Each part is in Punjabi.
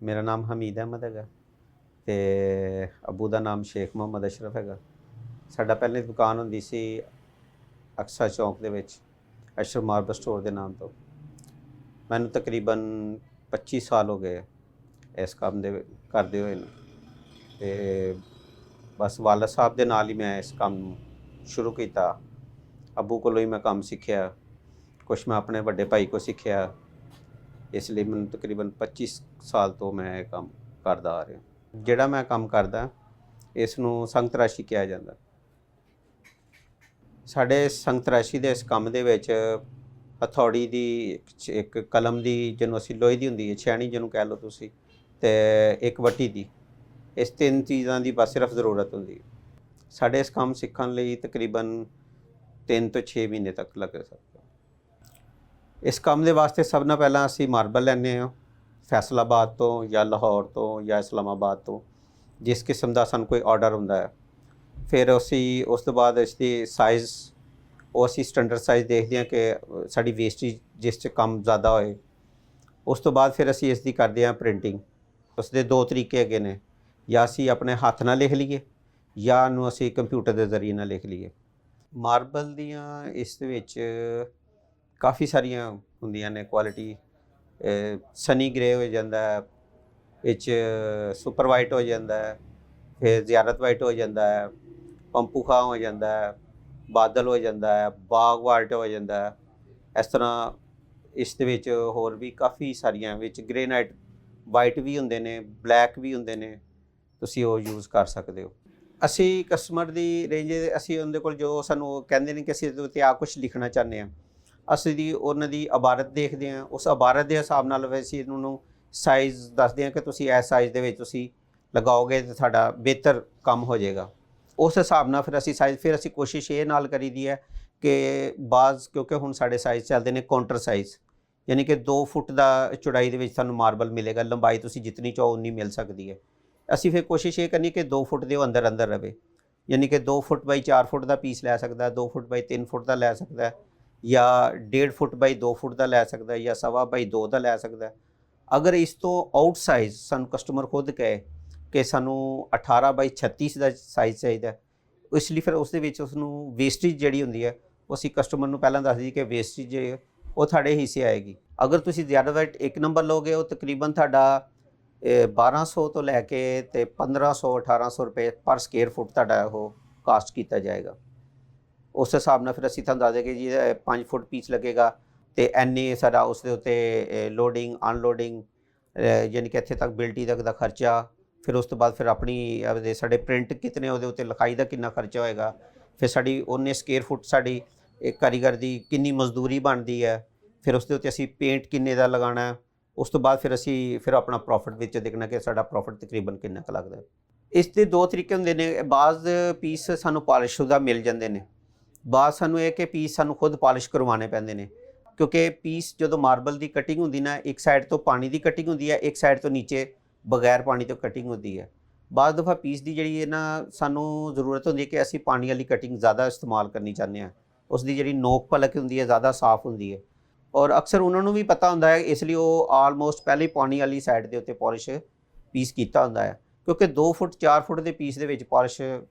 ਮੇਰਾ ਨਾਮ ਹਮੀਦ ਅਹਿਮਦ ਹੈਗਾ ਤੇ ਅੱਬੂ ਦਾ ਨਾਮ ਸ਼ੇਖ ਮੁਹੰਮਦ ਅਸ਼ਰਫ ਹੈਗਾ। ਸਾਡਾ ਪਹਿਲੇ ਦੁਕਾਨ ਹੁੰਦੀ ਸੀ ਅਕਸਾ ਚੌਂਕ ਦੇ ਵਿੱਚ, ਅਸ਼ਰਫ ਮਾਰਬਲ ਸਟੋਰ ਦੇ ਨਾਮ ਤੋਂ। ਮੈਨੂੰ ਤਕਰੀਬਨ 25 ਸਾਲ ਹੋ ਗਏ ਇਸ ਕੰਮ ਦੇ ਕਰਦੇ ਹੋਏ ਨੂੰ। ਤੇ ਬਸ ਵਾਲਦ ਸਾਹਿਬ ਦੇ ਨਾਲ ਹੀ ਮੈਂ ਇਸ ਕੰਮ ਨੂੰ ਸ਼ੁਰੂ ਕੀਤਾ। ਅੱਬੂ ਕੋਲੋਂ ਹੀ ਮੈਂ ਕੰਮ ਸਿੱਖਿਆ, ਕੁਛ ਮੈਂ ਆਪਣੇ ਵੱਡੇ ਭਾਈ ਕੋਲ ਸਿੱਖਿਆ। ਇਸ ਲਈ ਮੈਨੂੰ ਤਕਰੀਬਨ 25 ਸਾਲ ਤੋਂ ਮੈਂ ਇਹ ਕੰਮ ਕਰਦਾ ਆ ਰਿਹਾ। ਜਿਹੜਾ ਮੈਂ ਕੰਮ ਕਰਦਾ ਇਸ ਨੂੰ ਸੰਗਤਰਾਸ਼ੀ ਕਿਹਾ ਜਾਂਦਾ। ਸਾਡੇ ਸੰਗਤਰਾਸ਼ੀ ਦੇ ਇਸ ਕੰਮ ਦੇ ਵਿੱਚ ਹਥੌੜੀ ਦੀ ਇੱਕ ਕਲਮ ਦੀ, ਜਿਹਨੂੰ ਅਸੀਂ ਲੋਹੇ ਦੀ ਹੁੰਦੀ ਹੈ, ਛੈਣੀ ਜਿਹਨੂੰ ਕਹਿ ਲਓ ਤੁਸੀਂ, ਤੇ ਇੱਕ ਵੱਟੀ ਦੀ, ਇਸ 3 ਚੀਜ਼ਾਂ ਦੀ ਬਸ ਸਿਰਫ ਜ਼ਰੂਰਤ ਹੁੰਦੀ ਹੈ। ਸਾਡੇ ਇਸ ਕੰਮ ਸਿੱਖਣ ਲਈ ਤਕਰੀਬਨ 3 ਤੋਂ 6 ਮਹੀਨੇ ਤੱਕ ਲੱਗ ਸਕਦਾ। ਇਸ ਕੰਮ ਦੇ ਵਾਸਤੇ ਸਭ ਤੋਂ ਪਹਿਲਾਂ ਅਸੀਂ ਮਾਰਬਲ ਲੈਂਦੇ ਹਾਂ ਫੈਸਲਾਬਾਦ ਤੋਂ ਜਾਂ ਲਾਹੌਰ ਤੋਂ ਜਾਂ ਇਸਲਾਮਾਬਾਦ ਤੋਂ, ਜਿਸ ਕਿਸਮ ਦਾ ਸਾਨੂੰ ਕੋਈ ਆਰਡਰ ਹੁੰਦਾ ਹੈ। ਫਿਰ ਅਸੀਂ ਉਸ ਤੋਂ ਬਾਅਦ ਇਸ ਦੀ ਸਾਈਜ਼, ਉਹ ਅਸੀਂ ਸਟੈਂਡਰਡ ਸਾਈਜ਼ ਦੇਖਦੇ ਹਾਂ ਕਿ ਸਾਡੀ ਵੇਸਟੇਜ ਜਿਸ 'ਚ ਕੰਮ ਜ਼ਿਆਦਾ ਹੋਏ। ਉਸ ਤੋਂ ਬਾਅਦ ਫਿਰ ਅਸੀਂ ਇਸ ਦੀ ਕਰਦੇ ਹਾਂ ਪ੍ਰਿੰਟਿੰਗ। ਉਸ ਦੇ 2 ਤਰੀਕੇ ਹੈਗੇ ਨੇ, ਜਾਂ ਅਸੀਂ ਆਪਣੇ ਹੱਥ ਨਾਲ ਲਿਖ ਲਈਏ ਜਾਂ ਉਹਨੂੰ ਅਸੀਂ ਕੰਪਿਊਟਰ ਦੇ ਜ਼ਰੀਏ ਨਾਲ ਲਿਖ ਲਈਏ। ਮਾਰਬਲ ਦੀਆਂ ਇਸ ਦੇ ਵਿੱਚ ਕਾਫੀ ਸਾਰੀਆਂ ਹੁੰਦੀਆਂ ਨੇ ਕੁਆਲਿਟੀ। ਸਨੀ ਗ੍ਰੇ ਹੋ ਜਾਂਦਾ, ਵਿੱਚ ਸੁਪਰ ਵਾਈਟ ਹੋ ਜਾਂਦਾ, ਫਿਰ ਜ਼ਿਆਰਤ ਵਾਈਟ ਹੋ ਜਾਂਦਾ ਹੈ, ਪੰਪੂ ਖਾਂ ਹੋ ਜਾਂਦਾ ਹੈ, ਬਾਦਲ ਹੋ ਜਾਂਦਾ ਹੈ, ਬਾਗ ਵਾਈਟ ਹੋ ਜਾਂਦਾ ਹੈ। ਇਸ ਤਰ੍ਹਾਂ ਇਸ ਦੇ ਵਿੱਚ ਹੋਰ ਵੀ ਕਾਫੀ ਸਾਰੀਆਂ, ਵਿੱਚ ਗ੍ਰੇਨਾਈਟ ਵਾਈਟ ਵੀ ਹੁੰਦੇ ਨੇ, ਬਲੈਕ ਵੀ ਹੁੰਦੇ ਨੇ, ਤੁਸੀਂ ਉਹ ਯੂਜ਼ ਕਰ ਸਕਦੇ ਹੋ। ਅਸੀਂ ਕਸਟਮਰ ਦੀ ਰੇਂਜ, ਅਸੀਂ ਉਹਦੇ ਕੋਲ ਜੋ ਸਾਨੂੰ ਕਹਿੰਦੇ ਨੇ ਕਿ ਅਸੀਂ ਇਹਦੇ ਉੱਤੇ ਆ ਕੁਛ ਲਿਖਣਾ ਚਾਹੁੰਦੇ ਹਾਂ, ਅਸੀਂ ਉਹਨਾਂ ਦੀ ਇਬਾਰਤ ਦੇਖਦੇ ਹਾਂ। ਉਸ ਇਬਾਰਤ ਦੇ ਹਿਸਾਬ ਨਾਲ ਅਸੀਂ ਉਹਨੂੰ ਸਾਈਜ਼ ਦੱਸਦੇ ਹਾਂ ਕਿ ਤੁਸੀਂ ਇਸ ਸਾਈਜ਼ ਦੇ ਵਿੱਚ ਤੁਸੀਂ ਲਗਾਓਗੇ ਤਾਂ ਸਾਡਾ ਬਿਹਤਰ ਕੰਮ ਹੋ ਜਾਏਗਾ। ਉਸ ਹਿਸਾਬ ਨਾਲ ਫਿਰ ਅਸੀਂ ਸਾਈਜ਼, ਫਿਰ ਅਸੀਂ ਕੋਸ਼ਿਸ਼ ਇਹ ਨਾਲ ਕਰੀਦੀ ਹੈ ਕਿ ਬਾਜ਼, ਕਿਉਂਕਿ ਹੁਣ ਸਾਡੇ ਸਾਈਜ਼ ਚੱਲਦੇ ਨੇ ਕਾਊਂਟਰ ਸਾਈਜ਼, ਯਾਨੀ ਕਿ 2 ਫੁੱਟ ਦਾ ਚੌੜਾਈ ਦੇ ਵਿੱਚ ਸਾਨੂੰ ਮਾਰਬਲ ਮਿਲੇਗਾ। ਲੰਬਾਈ ਤੁਸੀਂ ਜਿਤਨੀ ਚਾਹੋ ਉਨੀ ਮਿਲ ਸਕਦੀ ਹੈ। ਅਸੀਂ ਫਿਰ ਕੋਸ਼ਿਸ਼ ਇਹ ਕਰਨੀ ਕਿ 2 ਫੁੱਟ ਦੇ ਉਹ ਅੰਦਰ ਰਵੇ, ਯਾਨੀ ਕਿ 2 ਫੁੱਟ ਬਾਈ 4 ਫੁੱਟ ਦਾ ਪੀਸ ਲੈ ਸਕਦਾ, 2 ਫੁੱਟ ਬਾਈ 3 ਫੁੱਟ ਦਾ ਲੈ ਸਕਦਾ, ਜਾਂ 1.5 ਫੁੱਟ ਬਾਈ 2 ਫੁੱਟ ਦਾ ਲੈ ਸਕਦਾ, ਜਾਂ 1.25 ਬਾਈ 2 ਦਾ ਲੈ ਸਕਦਾ। ਅਗਰ ਇਸ ਤੋਂ ਆਊਟ ਸਾਈਜ਼ ਸਾਨੂੰ ਕਸਟਮਰ ਖੁਦ ਕਹੇ ਕਿ ਸਾਨੂੰ 18 ਬਾਈ 36 ਦਾ ਸਾਈਜ਼ ਚਾਹੀਦਾ, ਇਸ ਲਈ ਫਿਰ ਉਸ ਦੇ ਵਿੱਚ ਉਸਨੂੰ ਵੇਸਟੇਜ ਜਿਹੜੀ ਹੁੰਦੀ ਹੈ, ਉਹ ਅਸੀਂ ਕਸਟਮਰ ਨੂੰ ਪਹਿਲਾਂ ਦੱਸ ਦਈਏ ਕਿ ਵੇਸਟੇਜ ਉਹ ਤੁਹਾਡੇ ਹਿੱਸੇ ਆਏਗੀ। ਅਗਰ ਤੁਸੀਂ ਜ਼ਿਆਦਾ ਵਾਈਟ 1 ਨੰਬਰ ਲਓਗੇ, ਉਹ ਤਕਰੀਬਨ ਤੁਹਾਡਾ 1200 ਤੋਂ ਲੈ ਕੇ ਤੇ 1500 1800 ਰੁਪਏ ਪਰ ਸਕੁਅਰ ਫੁੱਟ ਤੁਹਾਡਾ ਉਹ ਕਾਸਟ ਕੀਤਾ ਜਾਏਗਾ। ਉਸ ਹਿਸਾਬ ਨਾਲ ਫਿਰ ਅਸੀਂ ਤੁਹਾਨੂੰ ਦੱਸ ਦੇਗੇ ਜੀ 5 ਫੁੱਟ ਪੀਸ ਲੱਗੇਗਾ ਅਤੇ ਇੰਨੀ ਸਾਡਾ ਉਸ ਦੇ ਉੱਤੇ ਲੋਡਿੰਗ ਅਨਲੋਡਿੰਗ, ਯਾਨੀ ਕਿ ਇੱਥੇ ਤੱਕ ਬਿਲਟੀ ਤੱਕ ਦਾ ਖਰਚਾ। ਫਿਰ ਉਸ ਤੋਂ ਬਾਅਦ ਫਿਰ ਆਪਣੀ ਸਾਡੇ ਪ੍ਰਿੰਟ ਕਿਤਨੇ, ਉਹਦੇ ਉੱਤੇ ਲਿਖਾਈ ਦਾ ਕਿੰਨਾ ਖਰਚਾ ਹੋਏਗਾ। ਫਿਰ ਸਾਡੀ ਉਹਨੇ ਸਕੁਅਰ ਫੁੱਟ ਸਾਡੀ ਇੱਕ ਕਾਰੀਗਰ ਦੀ ਕਿੰਨੀ ਮਜ਼ਦੂਰੀ ਬਣਦੀ ਹੈ। ਫਿਰ ਉਸ ਦੇ ਉੱਤੇ ਅਸੀਂ ਪੇਂਟ ਕਿੰਨੇ ਦਾ ਲਗਾਉਣਾ। ਉਸ ਤੋਂ ਬਾਅਦ ਫਿਰ ਅਸੀਂ ਆਪਣਾ ਪ੍ਰੋਫਿਟ ਵਿੱਚ ਦੇਖਣਾ ਕਿ ਸਾਡਾ ਪ੍ਰੋਫਿਟ ਤਕਰੀਬਨ ਕਿੰਨਾ ਕੁ ਲੱਗਦਾ। ਇਸ ਦੇ 2 ਤਰੀਕੇ ਹੁੰਦੇ ਨੇ। ਬਾਜ਼ ਪੀਸ ਸਾਨੂੰ ਪਾਲਿਸ਼ਸ਼ੁਦਾ ਮਿਲ ਜਾਂਦੇ ਨੇ, ਬਾਅਦ ਸਾਨੂੰ ਇਹ ਕਿ ਪੀਸ ਸਾਨੂੰ ਖੁਦ ਪਾਲਿਸ਼ ਕਰਵਾਉਣੇ ਪੈਂਦੇ ਨੇ, ਕਿਉਂਕਿ ਪੀਸ ਜਦੋਂ ਮਾਰਬਲ ਦੀ ਕਟਿੰਗ ਹੁੰਦੀ ਨਾ, ਇੱਕ ਸਾਈਡ ਤੋਂ ਪਾਣੀ ਦੀ ਕਟਿੰਗ ਹੁੰਦੀ ਹੈ, ਇੱਕ ਸਾਈਡ ਤੋਂ ਨੀਚੇ ਬਗੈਰ ਪਾਣੀ ਤੋਂ ਕਟਿੰਗ ਹੁੰਦੀ ਹੈ। ਬਾਅਦ ਦਫਾ ਪੀਸ ਦੀ ਜਿਹੜੀ ਹੈ ਨਾ, ਸਾਨੂੰ ਜ਼ਰੂਰਤ ਹੁੰਦੀ ਹੈ ਕਿ ਅਸੀਂ ਪਾਣੀ ਵਾਲੀ ਕਟਿੰਗ ਜ਼ਿਆਦਾ ਇਸਤੇਮਾਲ ਕਰਨੀ ਚਾਹੁੰਦੇ ਹਾਂ। ਉਸ ਦੀ ਜਿਹੜੀ ਨੋਕ ਪਲਕ ਹੁੰਦੀ ਹੈ ਜ਼ਿਆਦਾ ਸਾਫ਼ ਹੁੰਦੀ ਹੈ, ਔਰ ਅਕਸਰ ਉਹਨਾਂ ਨੂੰ ਵੀ ਪਤਾ ਹੁੰਦਾ ਹੈ, ਇਸ ਲਈ ਉਹ ਆਲਮੋਸਟ ਪਹਿਲੇ ਪਾਣੀ ਵਾਲੀ ਸਾਈਡ ਦੇ ਉੱਤੇ ਪਾਲਿਸ਼ ਪੀਸ ਕੀਤਾ ਹੁੰਦਾ ਹੈ। ਕਿਉਂਕਿ 2 ਫੁੱਟ 4 ਫੁੱਟ ਦੇ ਪੀਸ ਦੇ ਵਿੱਚ ਪਾਲਿਸ਼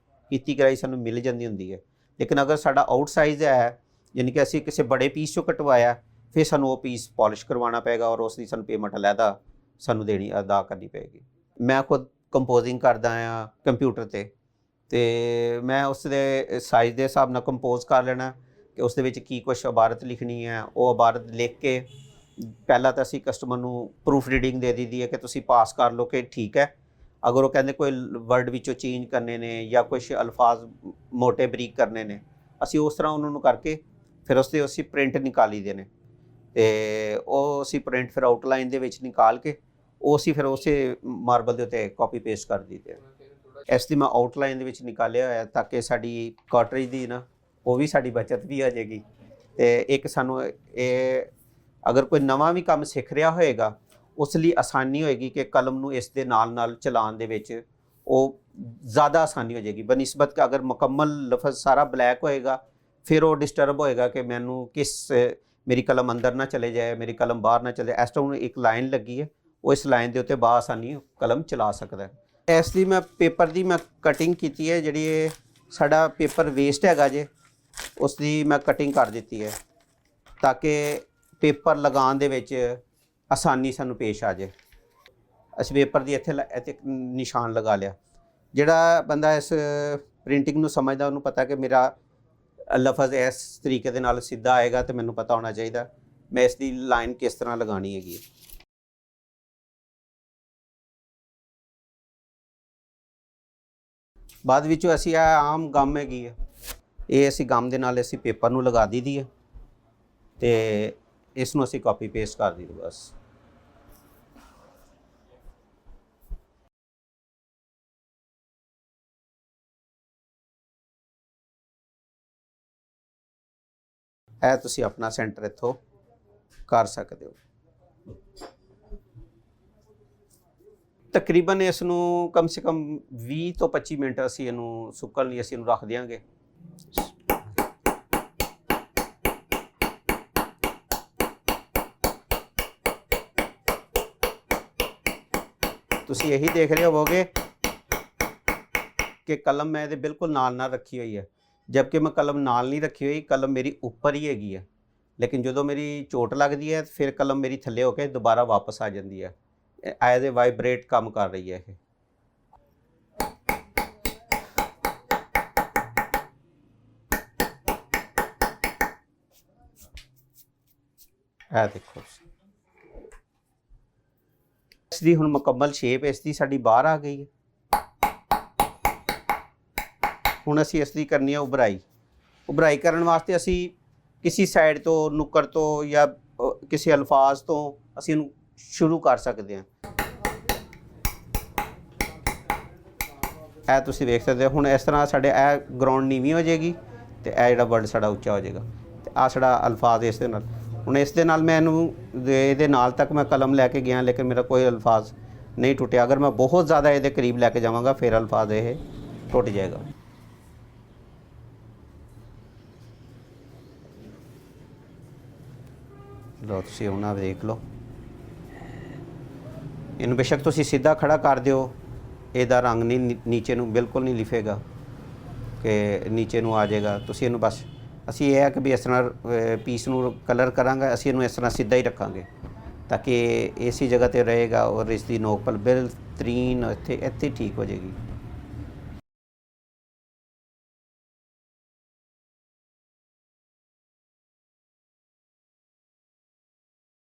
ਕੀਤੀ ਕਰਾਈ ਸਾਨੂੰ ਮਿਲ ਜਾਂਦੀ ਹੁੰਦੀ ਹੈ। ਲੇਕਿਨ ਅਗਰ ਸਾਡਾ ਆਊਟ ਸਾਈਜ਼ ਹੈ, ਯਾਨੀ ਕਿ ਅਸੀਂ ਕਿਸੇ ਬੜੇ ਪੀਸ 'ਚੋਂ ਕਟਵਾਇਆ, ਫਿਰ ਸਾਨੂੰ ਉਹ ਪੀਸ ਪਾਲਿਸ਼ ਕਰਵਾਉਣਾ ਪਏਗਾ, ਔਰ ਉਸ ਦੀ ਸਾਨੂੰ ਪੇਮੈਂਟ ਅਲੱਗਾ ਸਾਨੂੰ ਅਦਾ ਕਰਨੀ ਪਏਗੀ। ਮੈਂ ਖੁਦ ਕੰਪੋਜ਼ਿੰਗ ਕਰਦਾ ਹਾਂ ਕੰਪਿਊਟਰ 'ਤੇ, ਅਤੇ ਮੈਂ ਉਸ ਦੇ ਸਾਈਜ਼ ਦੇ ਹਿਸਾਬ ਨਾਲ ਕੰਪੋਜ਼ ਕਰ ਲੈਣਾ ਕਿ ਉਸ ਦੇ ਵਿੱਚ ਕੀ ਕੁਛ ਇਬਾਰਤ ਲਿਖਣੀ ਹੈ। ਉਹ ਇਬਾਰਤ ਲਿਖ ਕੇ ਪਹਿਲਾਂ ਤਾਂ ਅਸੀਂ ਕਸਟਮਰ ਨੂੰ ਪ੍ਰੂਫ ਰੀਡਿੰਗ ਦੇ ਦਿੱਤੀ ਹੈ ਕਿ ਤੁਸੀਂ ਪਾਸ ਕਰ ਲਓ ਕਿ ਠੀਕ ਹੈ। ਅਗਰ ਉਹ ਕਹਿੰਦੇ ਕੋਈ ਵਰਡ ਵਿੱਚੋਂ ਚੇਂਜ ਕਰਨੇ ਨੇ ਜਾਂ ਕੁਛ ਅਲਫਾਜ਼ ਮੋਟੇ ਬਰੀਕ ਕਰਨੇ ਨੇ, ਅਸੀਂ ਉਸ ਤਰ੍ਹਾਂ ਉਹਨਾਂ ਨੂੰ ਕਰਕੇ ਫਿਰ ਉਸ ਦੇ ਅਸੀਂ ਪ੍ਰਿੰਟ ਨਿਕਾਲੀ ਦੇ ਨੇ, ਅਤੇ ਉਹ ਅਸੀਂ ਪ੍ਰਿੰਟ ਫਿਰ ਆਊਟਲਾਈਨ ਦੇ ਵਿੱਚ ਨਿਕਾਲ ਕੇ ਉਹ ਅਸੀਂ ਫਿਰ ਉਸੇ ਮਾਰਬਲ ਦੇ ਉੱਤੇ ਕਾਪੀ ਪੇਸਟ ਕਰ ਦਿੱਤੇ। ਇਸ ਦੀ ਮੈਂ ਆਊਟਲਾਈਨ ਦੇ ਵਿੱਚ ਨਿਕਾਲਿਆ ਹੋਇਆ ਤਾਂ ਕਿ ਸਾਡੀ ਕਾਟਰੇਜ ਦੀ ਨਾ ਉਹ ਵੀ ਸਾਡੀ ਬਚਤ ਵੀ ਹੋ ਜਾਏਗੀ। ਅਤੇ ਇੱਕ ਸਾਨੂੰ ਇਹ, ਅਗਰ ਕੋਈ ਨਵਾਂ ਵੀ ਕੰਮ ਸਿੱਖ ਰਿਹਾ ਹੋਏਗਾ, ਉਸ ਲਈ ਆਸਾਨੀ ਹੋਏਗੀ ਕਿ ਕਲਮ ਨੂੰ ਇਸ ਦੇ ਨਾਲ ਚਲਾਉਣ ਦੇ ਵਿੱਚ ਉਹ ਜ਼ਿਆਦਾ ਆਸਾਨੀ ਹੋ ਜਾਏਗੀ ਬਨਿਸਬਤ ਕਿ ਅਗਰ ਮੁਕੰਮਲ ਲਫ਼ਜ਼ ਸਾਰਾ ਬਲੈਕ ਹੋਏਗਾ, ਫਿਰ ਉਹ ਡਿਸਟਰਬ ਹੋਏਗਾ ਕਿ ਮੈਨੂੰ ਮੇਰੀ ਕਲਮ ਅੰਦਰ ਨਾ ਚਲੇ ਜਾਏ, ਮੇਰੀ ਕਲਮ ਬਾਹਰ ਨਾ ਚਲੇ। ਇਸ ਤਰ੍ਹਾਂ ਇੱਕ ਲਾਈਨ ਲੱਗੀ ਹੈ, ਉਹ ਇਸ ਲਾਈਨ ਦੇ ਉੱਤੇ ਬਾਸਾਨੀ ਕਲਮ ਚਲਾ ਸਕਦਾ ਹੈ। ਇਸ ਦੀ ਮੈਂ ਪੇਪਰ ਦੀ ਮੈਂ ਕਟਿੰਗ ਕੀਤੀ ਹੈ, ਜਿਹੜੀ ਇਹ ਸਾਡਾ ਪੇਪਰ ਵੇਸਟ ਹੈਗਾ ਜੇ ਉਸ ਦੀ ਮੈਂ ਕਟਿੰਗ ਕਰ ਦਿੱਤੀ ਹੈ ਤਾਂ ਕਿ ਪੇਪਰ ਲਗਾਉਣ ਦੇ ਵਿੱਚ ਆਸਾਨੀ ਸਾਨੂੰ ਪੇਸ਼ ਆ ਜਾਏ। ਅਸੀਂ ਪੇਪਰ ਦੀ ਇੱਥੇ ਨਿਸ਼ਾਨ ਲਗਾ ਲਿਆ। ਜਿਹੜਾ ਬੰਦਾ ਇਸ ਪ੍ਰਿੰਟਿੰਗ ਨੂੰ ਸਮਝਦਾ ਉਹਨੂੰ ਪਤਾ ਕਿ ਮੇਰਾ ਲਫ਼ਜ਼ ਇਸ ਤਰੀਕੇ ਦੇ ਨਾਲ ਸਿੱਧਾ ਆਏਗਾ ਤੇ ਮੈਨੂੰ ਪਤਾ ਹੋਣਾ ਚਾਹੀਦਾ ਮੈਂ ਇਸ ਦੀ ਲਾਈਨ ਕਿਸ ਤਰ੍ਹਾਂ ਲਗਾਉਣੀ ਹੈਗੀ। ਬਾਅਦ ਵਿੱਚ ਅਸੀਂ ਇਹ ਆਮ ਗਮ ਹੈਗੀ ਹੈ, ਇਹ ਅਸੀਂ ਗਮ ਦੇ ਨਾਲ ਅਸੀਂ ਪੇਪਰ ਨੂੰ ਲਗਾ ਦਈਦੀ ਹੈ ਤੇ ਇਸ ਨੂੰ ਅਸੀਂ ਕਾਪੀ ਪੇਸਟ ਕਰ ਦਈਏ ਬਸ। ਇਹ ਤੁਸੀਂ ਆਪਣਾ ਸੈਂਟਰ ਇੱਥੋਂ ਕਰ ਸਕਦੇ ਹੋ। ਤਕਰੀਬਨ ਇਸ ਨੂੰ ਕਮ ਸੇ ਕਮ 20 ਤੋਂ 25 ਮਿੰਟ ਅਸੀਂ ਇਹਨੂੰ ਸੁੱਕਣ ਲਈ ਅਸੀਂ ਇਹਨੂੰ ਰੱਖ ਦਿਆਂਗੇ। ਤੁਸੀਂ ਇਹੀ ਦੇਖ ਰਹੇ ਹੋਵੋਗੇ ਕਿ ਕਲਮ ਮੈਂ ਇਹਦੇ ਬਿਲਕੁਲ ਨਾਲ ਰੱਖੀ ਹੋਈ ਹੈ, ਜबकि मैं कलम नाल नहीं रखी हुई, कलम मेरी ऊपर ही हैगी है। लेकिन जो मेरी चोट लगती है फिर कलम मेरी थले होकर दोबारा वापस आ जाती है, एज ए वाइब्रेट काम कर रही है। देखो इसकी हुण मुकम्मल शेप इसकी साडी बाहर आ गई है। ਹੁਣ ਅਸੀਂ ਇਸ ਦੀ ਕਰਨੀ ਹੈ ਉਭਰਾਈ। ਉਭਰਾਈ ਕਰਨ ਵਾਸਤੇ ਅਸੀਂ ਕਿਸੇ ਸਾਈਡ ਤੋਂ ਨੁੱਕਰ ਤੋਂ ਜਾਂ ਕਿਸੇ ਅਲਫਾਜ਼ ਤੋਂ ਅਸੀਂ ਇਹਨੂੰ ਸ਼ੁਰੂ ਕਰ ਸਕਦੇ ਹਾਂ। ਇਹ ਤੁਸੀਂ ਵੇਖ ਸਕਦੇ ਹੋ। ਹੁਣ ਇਸ ਤਰ੍ਹਾਂ ਸਾਡੇ ਇਹ ਗਰਾਊਂਡ ਨੀਵੀਂ ਹੋ ਜਾਏਗੀ ਤੇ ਇਹ ਜਿਹੜਾ ਵਰਡ ਸਾਡਾ ਉੱਚਾ ਹੋ ਜਾਏਗਾ ਤੇ ਆ ਸਾਡਾ ਅਲਫਾਜ਼ ਇਸ ਦੇ ਨਾਲ। ਹੁਣ ਇਸ ਦੇ ਨਾਲ ਮੈਂ ਇਹਦੇ ਨਾਲ ਤੱਕ ਮੈਂ ਕਲਮ ਲੈ ਕੇ ਗਿਆ ਲੇਕਿਨ ਮੇਰਾ ਕੋਈ ਅਲਫਾਜ਼ ਨਹੀਂ ਟੁੱਟਿਆ। ਅਗਰ ਮੈਂ ਬਹੁਤ ਜ਼ਿਆਦਾ ਇਹਦੇ ਕਰੀਬ ਲੈ ਕੇ ਜਾਵਾਂਗਾ ਫਿਰ ਅਲਫਾਜ਼ ਇਹ ਟੁੱਟ ਜਾਏਗਾ। ਲਓ ਤੁਸੀਂ ਹੁਣ ਆ ਦੇਖ ਲਓ, ਇਹਨੂੰ ਬੇਸ਼ੱਕ ਤੁਸੀਂ ਸਿੱਧਾ ਖੜਾ ਕਰ ਦਿਓ, ਇਹਦਾ ਰੰਗ ਨਹੀਂ ਨੀਚੇ ਨੂੰ ਬਿਲਕੁਲ ਨਹੀਂ ਲਿਫੇਗਾ ਕਿ ਨੀਚੇ ਨੂੰ ਆ ਜਾਏਗਾ। ਤੁਸੀਂ ਇਹਨੂੰ ਬਸ ਅਸੀਂ ਇਹ ਹੈ ਕਿ ਵੀ ਇਸ ਤਰ੍ਹਾਂ ਪੀਸ ਨੂੰ ਕਲਰ ਕਰਾਂਗੇ, ਅਸੀਂ ਇਹਨੂੰ ਇਸ ਤਰ੍ਹਾਂ ਸਿੱਧਾ ਹੀ ਰੱਖਾਂਗੇ ਤਾਂ ਕਿ ਇਸੇ ਜਗ੍ਹਾ 'ਤੇ ਰਹੇਗਾ ਔਰ ਇਸ ਦੀ ਨੋਕ ਪਲ ਬਿਹਤਰੀਨ ਇੱਥੇ ਠੀਕ ਹੋ ਜਾਏਗੀ।